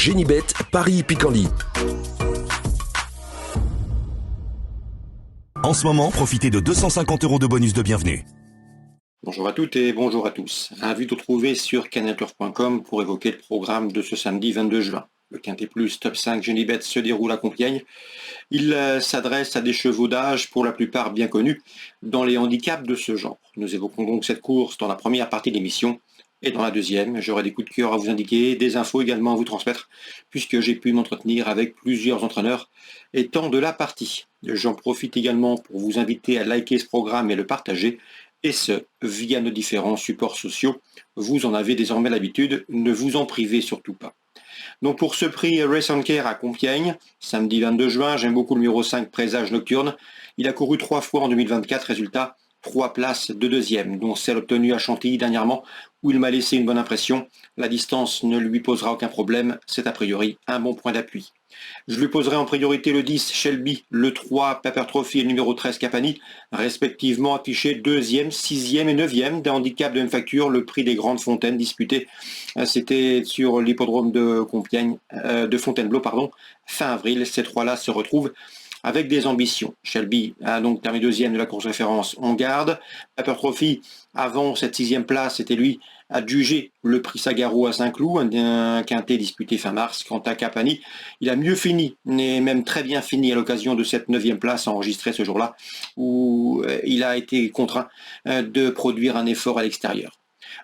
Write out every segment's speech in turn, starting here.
Genibet, Paris Picardie. En ce moment, profitez de 250 € de bonus de bienvenue. Bonjour à toutes et bonjour à tous. Ravi de vous retrouver sur canalturf.com pour évoquer le programme de ce samedi 22 juin. Le Quintet Plus Top 5 Genibet se déroule à Compiègne. Il s'adresse à des chevaux d'âge pour la plupart bien connus dans les handicaps de ce genre. Nous évoquons donc cette course dans la première partie de l'émission. Et dans la deuxième, j'aurai des coups de cœur à vous indiquer, des infos également à vous transmettre, puisque j'ai pu m'entretenir avec plusieurs entraîneurs étant de la partie. J'en profite également pour vous inviter à liker ce programme et le partager, et ce, via nos différents supports sociaux. Vous en avez désormais l'habitude, ne vous en privez surtout pas. Donc pour ce prix Race and Care à Compiègne, samedi 22 juin, j'aime beaucoup le numéro 5 Présage Nocturne. Il a couru 3 fois en 2024, résultat 3 places de deuxième, dont celle obtenue à Chantilly dernièrement, où il m'a laissé une bonne impression. La distance ne lui posera aucun problème, c'est a priori un bon point d'appui. Je lui poserai en priorité le 10 Shelby, le 3 Pepper Trophy et le numéro 13 Capani, respectivement affichés 2e, 6e et 9e d'un handicap de même facture, le prix des Grandes Fontaines disputé. C'était sur l'hippodrome de Compiègne, de Fontainebleau, fin avril. Ces trois-là se retrouvent avec des ambitions. Shelby a donc terminé 2e de la course référence, on garde. Pepper Trophy, avant cette 6e place, c'était lui adjugé le prix Sagaro à Saint-Cloud, un quintet disputé fin mars. Quant à Capani, il a mieux fini, et même très bien fini à l'occasion de cette 9e place enregistrée ce jour-là, où il a été contraint de produire un effort à l'extérieur.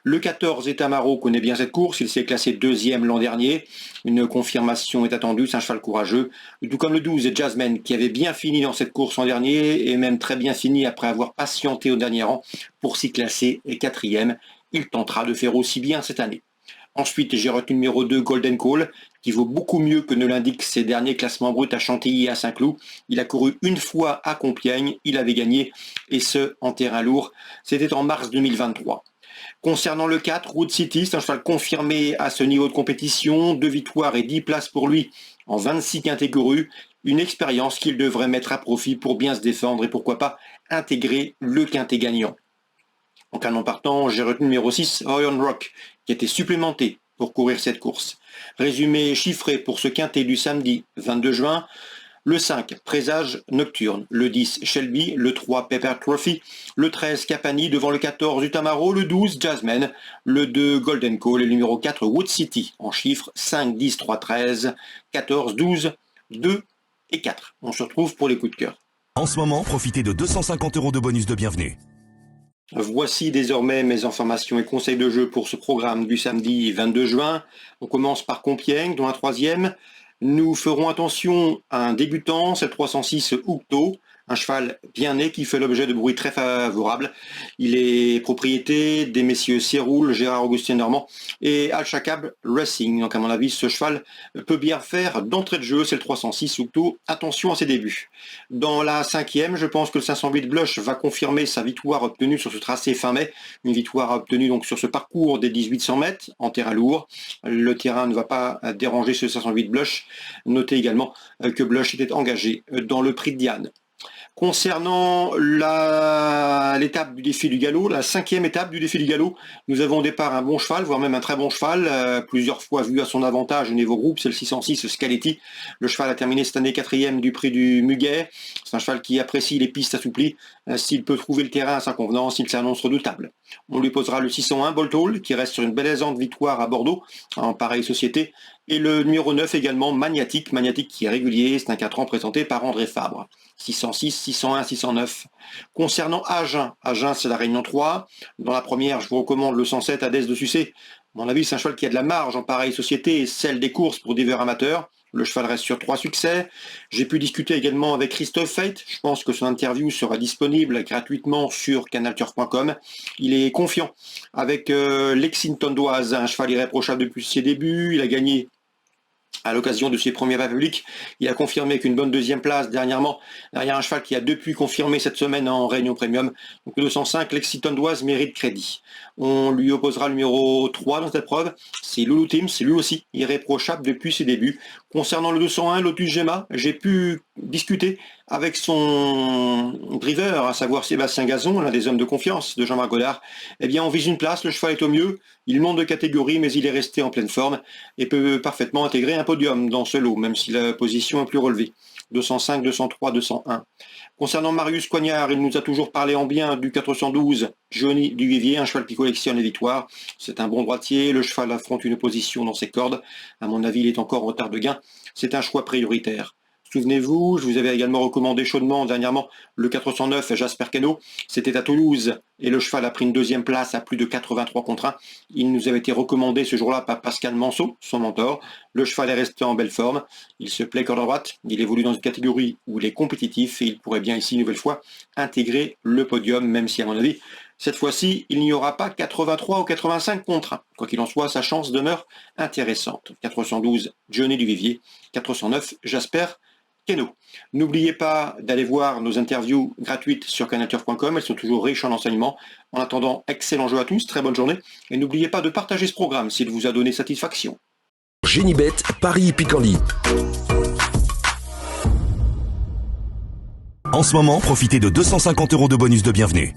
Le 14 Etamaro connaît bien cette course, il s'est classé 2e l'an dernier, une confirmation est attendue, c'est un cheval courageux, tout comme le 12 Jasmine qui avait bien fini dans cette course l'an dernier et même très bien fini après avoir patienté au dernier rang pour s'y classer 4e, il tentera de faire aussi bien cette année. Ensuite, j'ai retenu le numéro 2 Golden Call, qui vaut beaucoup mieux que ne l'indiquent ses derniers classements bruts à Chantilly et à Saint-Cloud. Il a couru une fois à Compiègne, il avait gagné, et ce, en terrain lourd, c'était en mars 2023. Concernant le 4, Wood City, c'est un cheval confirmé à ce niveau de compétition, 2 victoires et 10 places pour lui en 26 quintets courus, une expérience qu'il devrait mettre à profit pour bien se défendre et pourquoi pas intégrer le quintet gagnant. En canon partant, j'ai retenu le numéro 6, Orion Rock, qui était supplémenté pour courir cette course. Résumé chiffré pour ce quintet du samedi 22 juin, le 5, Présage Nocturne, le 10, Shelby, le 3, Pepper Trophy, le 13, Capani devant le 14, Utamaro, le 12, Jasmine, le 2, Golden Call et le numéro 4, Wood City, en chiffres 5, 10, 3, 13, 14, 12, 2 et 4. On se retrouve pour les coups de cœur. En ce moment, profitez de 250 € de bonus de bienvenue. Voici désormais mes informations et conseils de jeu pour ce programme du samedi 22 juin. On commence par Compiègne, dans la 3e. Nous ferons attention à un débutant, c'est le 306 Ucto, un cheval bien né qui fait l'objet de bruits très favorables. Il est propriété des messieurs Séroul, Gérard-Augustin Normand et Al-Shakab Racing. Donc à mon avis, ce cheval peut bien faire d'entrée de jeu, c'est le 306 Ucto. Attention à ses débuts. Dans la 5e, je pense que le 508 Blush va confirmer sa victoire obtenue sur ce tracé fin mai. Une victoire obtenue donc sur ce parcours des 1800 mètres en terrain lourd. Le terrain ne va pas déranger ce 508 Blush. Notez également que Blush était engagé dans le prix de Diane. Concernant l'étape du défi du galop, la 5e étape du défi du galop, nous avons au départ un bon cheval, voire même un très bon cheval, plusieurs fois vu à son avantage au niveau groupe, c'est le 606 Scaletti. Le cheval a terminé cette année 4e du prix du Muguet. C'est un cheval qui apprécie les pistes assouplies. S'il peut trouver le terrain à sa convenance, il s'annonce redoutable. On lui posera le 601 Boltall, qui reste sur une balaisante victoire à Bordeaux, en pareille société. Et le numéro 9 également, Magnatique qui est régulier, c'est un 4 ans présenté par André Fabre. 606, 601, 609. Concernant Agen, c'est la Réunion 3. Dans la première, je vous recommande le 107 Hadès de Sucé. À mon avis, c'est un cheval qui a de la marge en pareille société et celle des courses pour divers amateurs. Le cheval reste sur 3 succès. J'ai pu discuter également avec Christophe Feit. Je pense que son interview sera disponible gratuitement sur canalturf.com. Il est confiant avec Lexington d'Oise, un cheval irréprochable depuis ses débuts. Il a gagné à l'occasion de ses premiers pas publics. Il a confirmé qu'une bonne 2e place dernièrement, derrière un cheval qui a depuis confirmé cette semaine en Réunion Premium. Donc le 205, Lexington d'Oise mérite crédit. On lui opposera le numéro 3 dans cette épreuve, c'est Loulou Tim, c'est lui aussi irréprochable depuis ses débuts. Concernant le 201 Lotus Gemma, j'ai pu discuter avec son driver, à savoir Sébastien Gazon, l'un des hommes de confiance de Jean-Marc Godard. Eh bien, on vise une place, le cheval est au mieux, il monte de catégorie, mais il est resté en pleine forme et peut parfaitement intégrer un podium dans ce lot, même si la position est plus relevée. 205, 203, 201. Concernant Marius Coignard, il nous a toujours parlé en bien du 412 Johnny Duvivier, un cheval qui collectionne les victoires. C'est un bon droitier, le cheval affronte une position dans ses cordes. À mon avis, il est encore en retard de gain. C'est un choix prioritaire. Souvenez-vous, je vous avais également recommandé chaudement dernièrement le 409 Jasper Cano. C'était à Toulouse et le cheval a pris une deuxième place à plus de 83 contre 1. Il nous avait été recommandé ce jour-là par Pascal Manceau, son mentor. Le cheval est resté en belle forme. Il se plaît corde droite. Il évolue dans une catégorie où il est compétitif et il pourrait bien ici, une nouvelle fois, intégrer le podium, même si, à mon avis, cette fois-ci, il n'y aura pas 83 ou 85 contre 1. Quoi qu'il en soit, sa chance demeure intéressante. 412 Johnny Duvivier, 409 Jasper Keno. N'oubliez pas d'aller voir nos interviews gratuites sur canalturf.com, elles sont toujours riches en enseignements. En attendant, excellent jeu à tous, très bonne journée, et n'oubliez pas de partager ce programme s'il vous a donné satisfaction. Génibet, Paris Picardie. En ce moment, profitez de 250 € de bonus de bienvenue.